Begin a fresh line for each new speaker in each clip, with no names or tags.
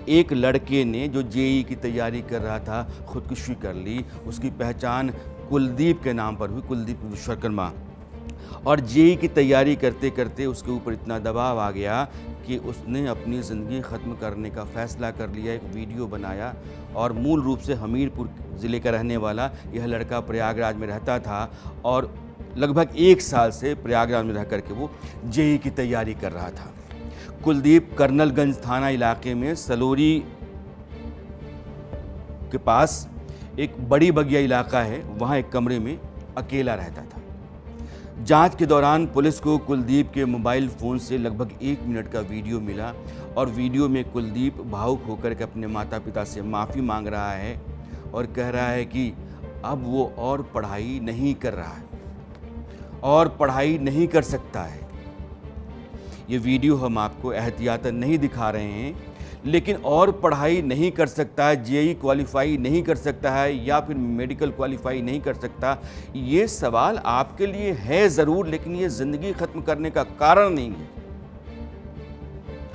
एक लड़के ने जो जेईई की तैयारी कर रहा था खुदकुशी कर ली। उसकी पहचान कुलदीप के नाम पर हुई, कुलदीप विश्वकर्मा। और जेईई की तैयारी करते करते उसके ऊपर इतना दबाव आ गया कि उसने अपनी ज़िंदगी ख़त्म करने का फ़ैसला कर लिया। एक वीडियो बनाया और मूल रूप से हमीरपुर ज़िले का रहने वाला यह लड़का प्रयागराज में रहता था और लगभग 1 साल से प्रयागराज में रह कर के वो जेईई की तैयारी कर रहा था। कुलदीप कर्नलगंज थाना इलाके में सलोरी के पास एक बड़ी बगिया इलाका है, वहाँ एक कमरे में अकेला रहता था। जांच के दौरान पुलिस को कुलदीप के मोबाइल फ़ोन से लगभग 1 मिनट का वीडियो मिला और वीडियो में कुलदीप भावुक होकर के अपने माता पिता से माफ़ी मांग रहा है और कह रहा है कि अब वो और पढ़ाई नहीं कर रहा है और पढ़ाई नहीं कर सकता है। ये वीडियो हम आपको एहतियातन नहीं दिखा रहे हैं, लेकिन और पढ़ाई नहीं कर सकता है, जेईई क्वालिफाई नहीं कर सकता है या फिर मेडिकल क्वालिफाई नहीं कर सकता, ये सवाल आपके लिए है ज़रूर, लेकिन ये ज़िंदगी ख़त्म करने का कारण नहीं है।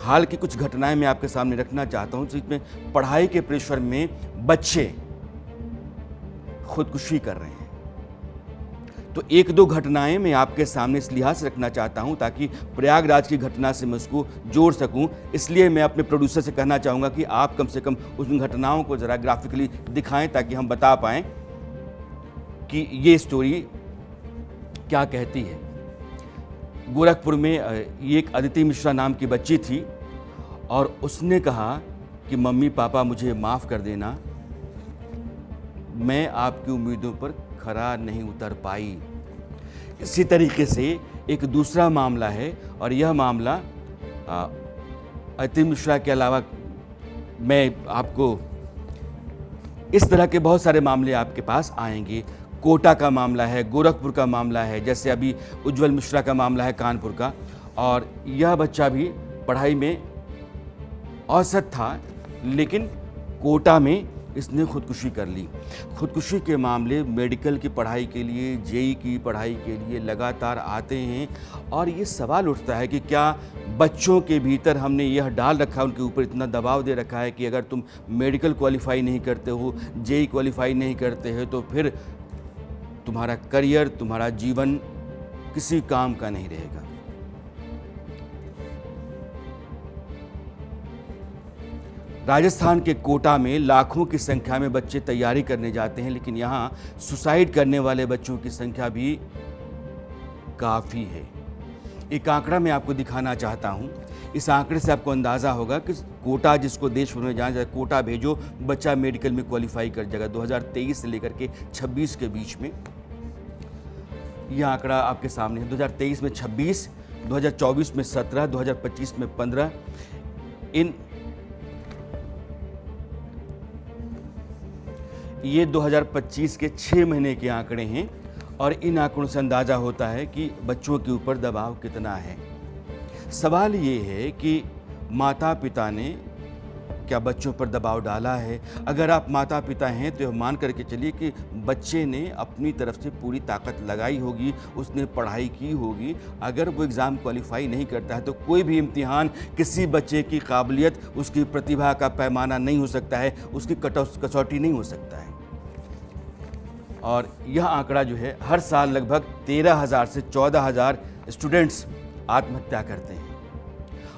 हाल की कुछ घटनाएं मैं आपके सामने रखना चाहता हूँ जिसमें पढ़ाई के प्रेशर में बच्चे खुदकुशी कर रहे हैं। तो 1-2 घटनाएं मैं आपके सामने इस लिहाज से रखना चाहता हूं ताकि प्रयागराज की घटना से मैं उसको जोड़ सकूं। इसलिए मैं अपने प्रोड्यूसर से कहना चाहूँगा कि आप कम से कम उन घटनाओं को ज़रा ग्राफिकली दिखाएं ताकि हम बता पाएं कि ये स्टोरी क्या कहती है। गोरखपुर में ये एक अदिति मिश्रा नाम की बच्ची थी और उसने कहा कि मम्मी पापा मुझे माफ़ कर देना, मैं आपकी उम्मीदों पर खरा नहीं उतर पाई। इसी तरीके से एक दूसरा मामला है और यह मामला अदिति मिश्रा के अलावा मैं आपको इस तरह के बहुत सारे मामले आपके पास आएंगे। कोटा का मामला है, गोरखपुर का मामला है, जैसे अभी उज्जवल मिश्रा का मामला है कानपुर का। और यह बच्चा भी पढ़ाई में औसत था, लेकिन कोटा में इसने खुदकुशी कर ली। खुदकुशी के मामले मेडिकल की पढ़ाई के लिए, जेईई की पढ़ाई के लिए लगातार आते हैं और ये सवाल उठता है कि क्या बच्चों के भीतर हमने यह डाल रखा है, उनके ऊपर इतना दबाव दे रखा है कि अगर तुम मेडिकल क्वालिफाई नहीं करते हो, जेईई क्वालिफाई नहीं करते हो, तो फिर तुम्हारा करियर, तुम्हारा जीवन किसी काम का नहीं रहेगा। राजस्थान के कोटा में लाखों की संख्या में बच्चे तैयारी करने जाते हैं, लेकिन यहाँ सुसाइड करने वाले बच्चों की संख्या भी काफ़ी है। एक आंकड़ा मैं आपको दिखाना चाहता हूँ। इस आंकड़े से आपको अंदाज़ा होगा कि कोटा, जिसको देश भर में जाना जाए, कोटा भेजो बच्चा मेडिकल में क्वालिफाई कर जाएगा। 2023 से लेकर के 26 के बीच में यह आंकड़ा आपके सामने है। 2023 में 26, 2024 में 17, 2025 में 15। ये 2025 के 6 महीने के आंकड़े हैं और इन आंकड़ों से अंदाज़ा होता है कि बच्चों के ऊपर दबाव कितना है। सवाल ये है कि माता पिता ने क्या बच्चों पर दबाव डाला है? अगर आप माता पिता हैं तो मान करके चलिए कि बच्चे ने अपनी तरफ से पूरी ताकत लगाई होगी, उसने पढ़ाई की होगी। अगर वो एग्ज़ाम क्वालिफाई नहीं करता है तो कोई भी इम्तिहान किसी बच्चे की काबिलियत, उसकी प्रतिभा का पैमाना नहीं हो सकता है, उसकी कसौटी नहीं हो सकता है। और यह आंकड़ा जो है, हर साल लगभग 13,000 से 14,000 स्टूडेंट्स आत्महत्या करते हैं।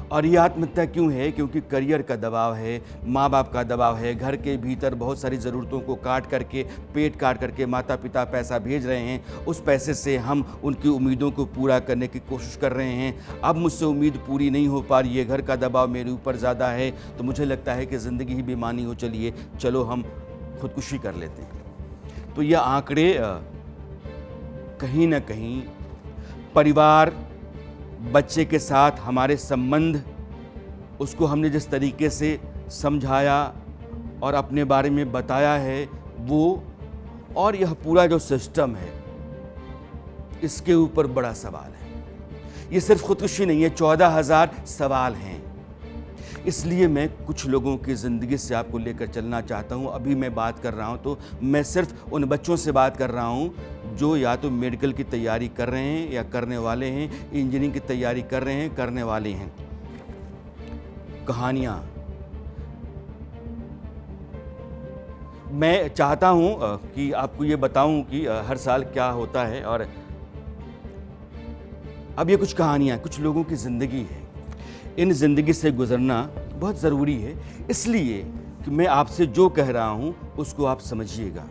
और ये आत्महत्या क्यों है? क्योंकि करियर का दबाव है, माँ बाप का दबाव है, घर के भीतर बहुत सारी ज़रूरतों को काट करके, पेट काट करके माता पिता पैसा भेज रहे हैं। उस पैसे से हम उनकी उम्मीदों को पूरा करने की कोशिश कर रहे हैं। अब मुझसे उम्मीद पूरी नहीं हो पा रही है, घर का दबाव मेरे ऊपर ज़्यादा है, तो मुझे लगता है कि ज़िंदगी ही बेमानी हो चली है, चलो हम खुदकुशी कर लेते हैं। तो यह आंकड़े कहीं ना कहीं परिवार, बच्चे के साथ हमारे संबंध, उसको हमने जिस तरीके से समझाया और अपने बारे में बताया है वो, और यह पूरा जो सिस्टम है, इसके ऊपर बड़ा सवाल है। ये सिर्फ खुदकुशी नहीं है, 14,000 सवाल हैं। इसलिए मैं कुछ लोगों की ज़िंदगी से आपको लेकर चलना चाहता हूँ। अभी मैं बात कर रहा हूँ तो मैं सिर्फ उन बच्चों से बात कर रहा हूँ जो या तो मेडिकल की तैयारी कर रहे हैं या करने वाले हैं, इंजीनियरिंग की तैयारी कर रहे हैं, करने वाले हैं। कहानियाँ मैं चाहता हूँ कि आपको ये बताऊँ कि हर साल क्या होता है। और अब ये कुछ कहानियाँ, कुछ लोगों की ज़िंदगी है। इन ज़िंदगी से गुज़रना बहुत ज़रूरी है, इसलिए कि मैं आपसे जो कह रहा हूँ उसको आप समझिएगा।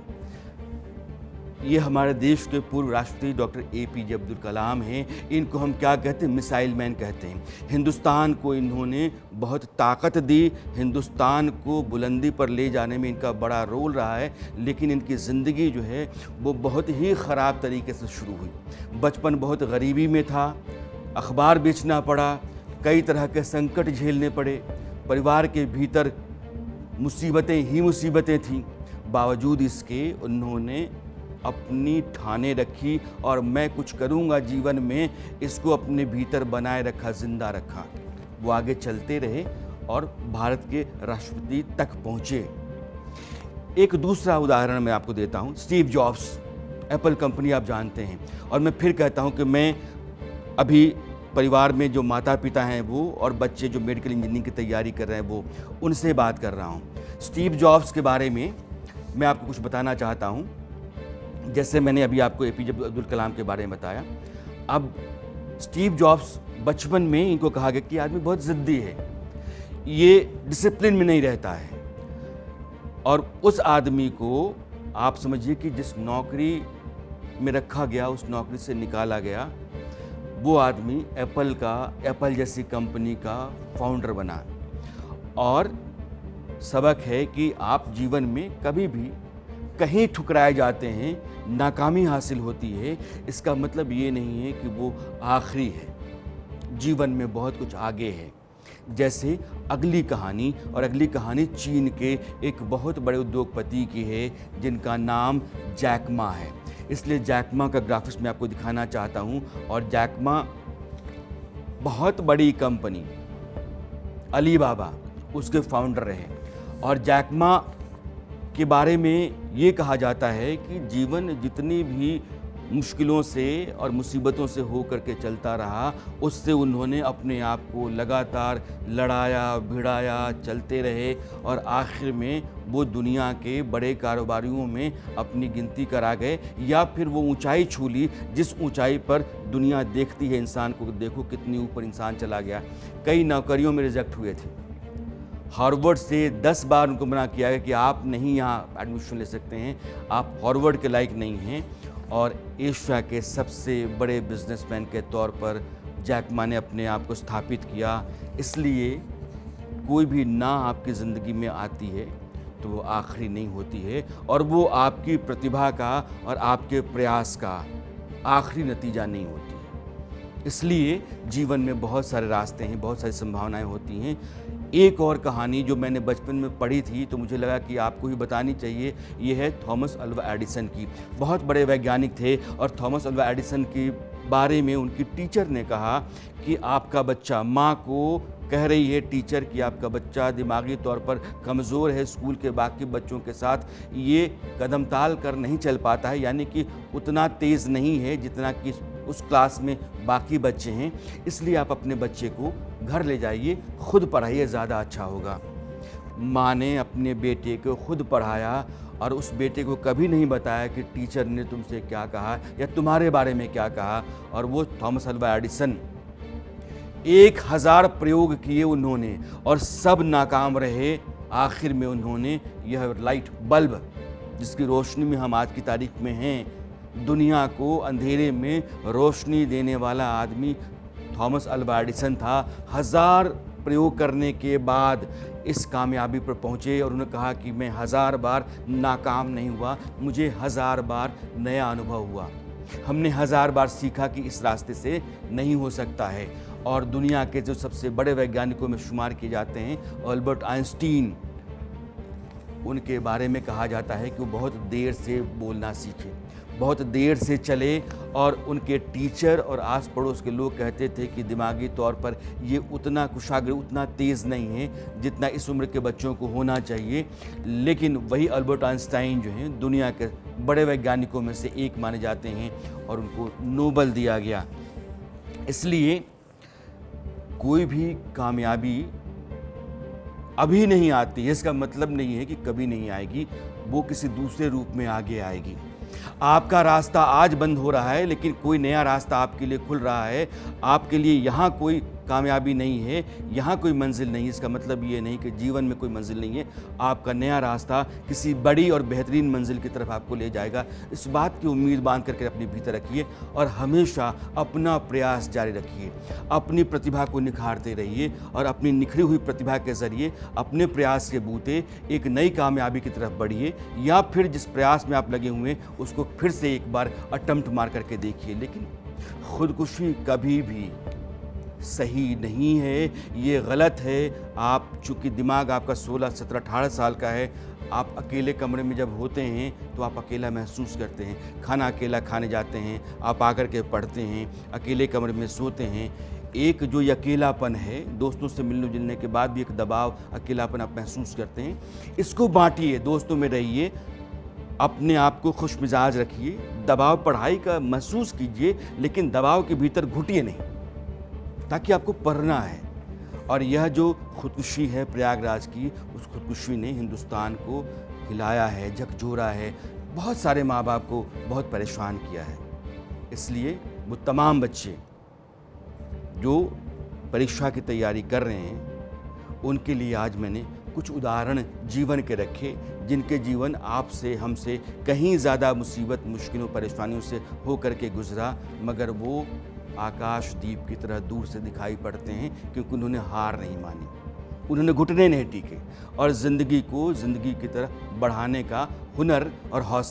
ये हमारे देश के पूर्व राष्ट्रपति डॉक्टर APJ अब्दुल कलाम हैं। इनको हम क्या कहते हैं? मिसाइल मैन कहते हैं। हिंदुस्तान को इन्होंने बहुत ताकत दी, हिंदुस्तान को बुलंदी पर ले जाने में इनका बड़ा रोल रहा है। लेकिन इनकी ज़िंदगी जो है वो बहुत ही ख़राब तरीके से शुरू हुई। बचपन बहुत गरीबी में था, अखबार बेचना पड़ा, कई तरह के संकट झेलने पड़े, परिवार के भीतर मुसीबतें ही मुसीबतें थीं। बावजूद इसके उन्होंने अपनी ठाने रखी और मैं कुछ करूँगा जीवन में, इसको अपने भीतर बनाए रखा, जिंदा रखा। वो आगे चलते रहे और भारत के राष्ट्रपति तक पहुँचे। एक दूसरा उदाहरण मैं आपको देता हूँ। स्टीव जॉब्स, एप्पल कंपनी आप जानते हैं। और मैं फिर कहता हूँ कि मैं अभी परिवार में जो माता पिता हैं वो और बच्चे जो मेडिकल इंजीनियरिंग की तैयारी कर रहे हैं वो, उनसे बात कर रहा हूँ। स्टीव जॉब्स के बारे में मैं आपको कुछ बताना चाहता हूँ। जैसे मैंने अभी आपको APJ अब्दुल कलाम के बारे में बताया। अब स्टीव जॉब्स बचपन में इनको कहा गया कि आदमी बहुत ज़िद्दी है, ये डिसिप्लिन में नहीं रहता है। और उस आदमी को आप समझिए कि जिस नौकरी में रखा गया उस नौकरी से निकाला गया। वो आदमी एप्पल जैसी कंपनी का फाउंडर बना। और सबक है कि आप जीवन में कभी भी कहीं ठुकराए जाते हैं, नाकामी हासिल होती है, इसका मतलब ये नहीं है कि वो आखिरी है। जीवन में बहुत कुछ आगे है। जैसे अगली कहानी चीन के एक बहुत बड़े उद्योगपति की है जिनका नाम जैक मा है। इसलिए जैक मा का ग्राफिक्स मैं आपको दिखाना चाहता हूँ। और जैक मा बहुत बड़ी कंपनी अलीबाबा उसके फाउंडर रहे। और जैक मा के बारे में ये कहा जाता है कि जीवन जितनी भी मुश्किलों से और मुसीबतों से हो करके चलता रहा, उससे उन्होंने अपने आप को लगातार लड़ाया, भिड़ाया, चलते रहे और आखिर में वो दुनिया के बड़े कारोबारियों में अपनी गिनती करा गए। या फिर वो ऊंचाई छू ली जिस ऊंचाई पर दुनिया देखती है इंसान को। देखो कितनी ऊपर इंसान चला गया। कई नौकरियों में रिजेक्ट हुए थे। हार्वर्ड से 10 बार उनको मना किया गया कि आप नहीं यहाँ एडमिशन ले सकते हैं, आप हार्वर्ड के लायक नहीं हैं। और एशिया के सबसे बड़े बिजनेसमैन के तौर पर जैक मा ने अपने आप को स्थापित किया। इसलिए कोई भी ना आपकी ज़िंदगी में आती है तो वो आखिरी नहीं होती है, और वो आपकी प्रतिभा का और आपके प्रयास का आखिरी नतीजा नहीं होती है। इसलिए जीवन में बहुत सारे रास्ते हैं, बहुत सारी संभावनाएं होती हैं। एक और कहानी जो मैंने बचपन में पढ़ी थी तो मुझे लगा कि आपको ही बतानी चाहिए, ये है थॉमस अल्वा एडिसन की। बहुत बड़े वैज्ञानिक थे और थॉमस अल्वा एडिसन के बारे में उनकी टीचर ने कहा कि आपका बच्चा, माँ को कह रही है टीचर कि आपका बच्चा दिमागी तौर पर कमज़ोर है, स्कूल के बाकी बच्चों के साथ ये कदम ताल कर नहीं चल पाता है, यानी कि उतना तेज़ नहीं है जितना कि उस क्लास में बाकी बच्चे हैं। इसलिए आप अपने बच्चे को घर ले जाइए, खुद पढ़ाइए, ज़्यादा अच्छा होगा। माँ ने अपने बेटे को खुद पढ़ाया और उस बेटे को कभी नहीं बताया कि टीचर ने तुमसे क्या कहा या तुम्हारे बारे में क्या कहा। और वो थॉमस अल्वा एडिसन 1000 प्रयोग किए उन्होंने और सब नाकाम रहे। आखिर में उन्होंने यह लाइट बल्ब जिसकी रोशनी में हम आज की तारीख में हैं, दुनिया को अंधेरे में रोशनी देने वाला आदमी थॉमस अल्वा एडिसन था। 1000 प्रयोग करने के बाद इस कामयाबी पर पहुँचे और उन्होंने कहा कि मैं 1000 बार नाकाम नहीं हुआ, मुझे 1000 बार नया अनुभव हुआ। हमने 1000 बार सीखा कि इस रास्ते से नहीं हो सकता है। और दुनिया के जो सबसे बड़े वैज्ञानिकों में शुमार किए जाते हैं अल्बर्ट आइंस्टीन, उनके बारे में कहा जाता है कि वो बहुत देर से बोलना सीखे, बहुत देर से चले। और उनके टीचर और आस पड़ोस के लोग कहते थे कि दिमागी तौर पर ये उतना कुशाग्र, उतना तेज़ नहीं है जितना इस उम्र के बच्चों को होना चाहिए। लेकिन वही अल्बर्ट आइंस्टाइन जो हैं दुनिया के बड़े वैज्ञानिकों में से एक माने जाते हैं और उनको नोबेल दिया गया। इसलिए कोई भी कामयाबी अभी नहीं आती है इसका मतलब नहीं है कि कभी नहीं आएगी, वो किसी दूसरे रूप में आगे आएगी। आपका रास्ता आज बंद हो रहा है, लेकिन कोई नया रास्ता आपके लिए खुल रहा है। आपके लिए यहाँ कोई कामयाबी नहीं है, यहाँ कोई मंजिल नहीं है। इसका मतलब ये नहीं कि जीवन में कोई मंजिल नहीं है। आपका नया रास्ता किसी बड़ी और बेहतरीन मंजिल की तरफ आपको ले जाएगा। इस बात की उम्मीद बांध करके अपने भीतर रखिए और हमेशा अपना प्रयास जारी रखिए। अपनी प्रतिभा को निखारते रहिए और अपनी निखरी हुई प्रतिभा के ज़रिए अपने प्रयास के बूते एक नई कामयाबी की तरफ बढ़िए, या फिर जिस प्रयास में आप लगे हुए हैं उसको फिर से एक बार अटेम्प्ट मार करके देखिए। लेकिन खुदकुशी कभी भी सही नहीं है, ये गलत है। आप चूँकि दिमाग आपका 16, 17, 18 साल का है, आप अकेले कमरे में जब होते हैं तो आप अकेला महसूस करते हैं। खाना अकेला खाने जाते हैं, आप आकर के पढ़ते हैं, अकेले कमरे में सोते हैं। एक जो ये अकेलापन है, दोस्तों से मिलने जुलने के बाद भी एक दबाव, अकेलापन आप महसूस करते हैं, इसको बांटिए, दोस्तों में रहिए, अपने आप को खुश मिजाज रखिए। दबाव पढ़ाई का महसूस कीजिए, लेकिन दबाव के भीतर घुटिए नहीं, ताकि आपको पढ़ना है। और यह जो खुदकुशी है प्रयागराज की, उस खुदकुशी ने हिंदुस्तान को हिलाया है, झकझोरा है, बहुत सारे माँ बाप को बहुत परेशान किया है। इसलिए वो तमाम बच्चे जो परीक्षा की तैयारी कर रहे हैं, उनके लिए आज मैंने कुछ उदाहरण जीवन के रखे, जिनके जीवन आपसे, हमसे कहीं ज़्यादा मुसीबत, मुश्किलों, परेशानियों से होकर के गुजरा, मगर वो आकाशदीप की तरह दूर से दिखाई पड़ते हैं, क्योंकि उन्होंने हार नहीं मानी, उन्होंने घुटने नहीं टीके और ज़िंदगी को ज़िंदगी की तरह बढ़ाने का हुनर और हौसला